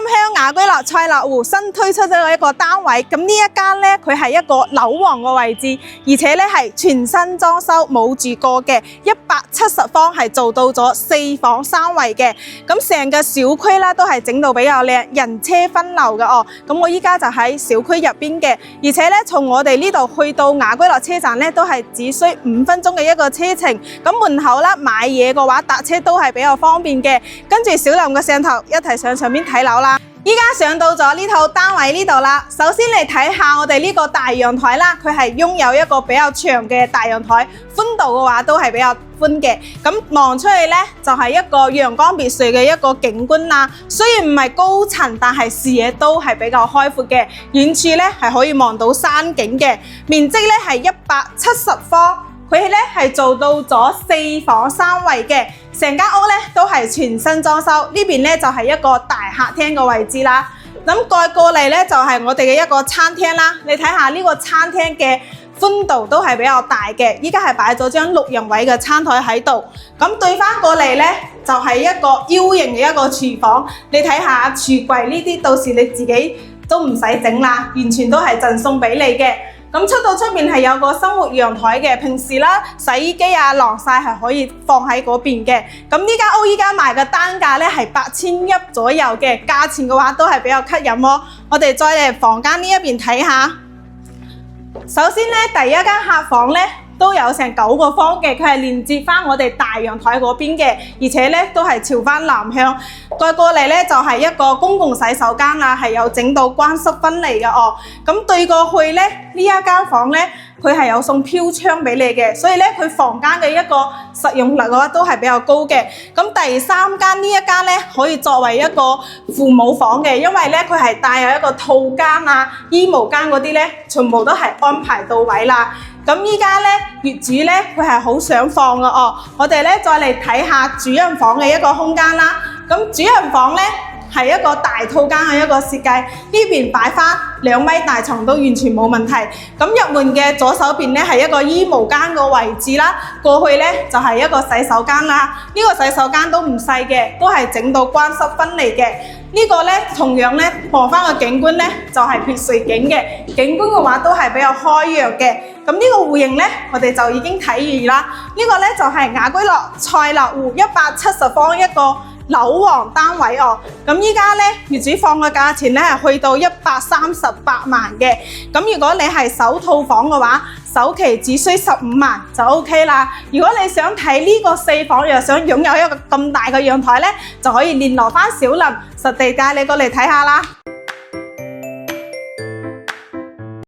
香雅居樂賽樂湖新推出咗一個單位，咁呢一間呢，佢係一個樓王嘅位置，而且呢係全新裝修冇住過嘅，170方係做到咗4房3衛嘅，咁成個小區啦都係整到比較靚，人車分流嘅哦。咁我依家就喺小區入邊嘅，而且呢從我哋呢度去到雅居樂車站呢，都係只需5分鐘嘅一個車程。咁門口啦買嘢嘅話搭車都係比較方便嘅。跟住小林嘅鏡頭一齊上邊睇樓啦。依家上到咗呢套單位呢度啦。首先嚟睇下我哋呢個大陽台啦，佢係擁有一個比較長嘅大陽台，寬度嘅話都係比較寬嘅。咁望出去呢，就係一個陽光別墅嘅一個景觀啦。雖然唔係高層，但係視野都係比較開闊嘅。遠處呢係可以望到山景嘅。面積呢係170方。佢咧係做到咗4房3衛嘅，成間屋咧都係全新裝修。呢邊咧就係一個大客廳嘅位置啦。咁再過嚟咧就係我哋嘅一個餐廳啦。你睇下呢個餐廳嘅寬度都係比較大嘅，依家係擺咗張6人位嘅餐台喺度。咁對翻過嚟咧就係一個 U 型嘅一個廚房。你睇下櫥櫃呢啲，到時你自己都唔使整啦，完全都係贈送俾你嘅。咁出到出面係有個生活陽台嘅，平時啦洗衣機啊、晾曬係可以放喺嗰邊嘅。咁呢間屋依家賣嘅單價咧係8100左右嘅，價錢嘅話都係比較吸引喎。我哋再嚟房間呢一邊睇下。首先咧第一間客房咧都有成9個方嘅，佢係連接翻我哋大陽台嗰邊嘅，而且咧都係朝翻南向。再過嚟咧就係一個公共洗手間啦，係有整到乾濕分離嘅哦。咁對過去咧呢一間房咧，佢係有送飄窗俾你嘅，所以咧佢房間嘅一個實用率嘅話都係比較高嘅。咁第三間呢一間咧可以作為一個父母房嘅，因為咧佢係帶有一個套間啊、衣帽間嗰啲咧，全部都係安排到位啦。咁依家咧業主咧佢係好想放嘅哦。我哋咧再嚟睇下主人房嘅一個空間啦。咁主人房咧係一個大套間嘅一個設計，呢邊擺翻2米大床都完全冇問題。咁入門嘅左手邊咧係一個衣帽間個位置啦，過去咧就係一個洗手間啦。呢個洗手間都唔細嘅，都係整到乾濕分離嘅。呢個咧同樣咧望翻個景觀咧就係別墅景嘅，景觀嘅話都係比較開揚嘅。咁呢個戶型咧我哋就已經睇完啦。呢個咧就係雅居樂賽樂湖170方一個樓王單位哦。咁依家咧業主放嘅價錢咧係去到138萬嘅。咁如果你係首套房嘅話，首期只需15萬就 OK 啦。如果你想睇呢個4房又想擁有一個咁大嘅陽台咧，就可以聯絡翻小林，實地帶你過嚟睇下啦。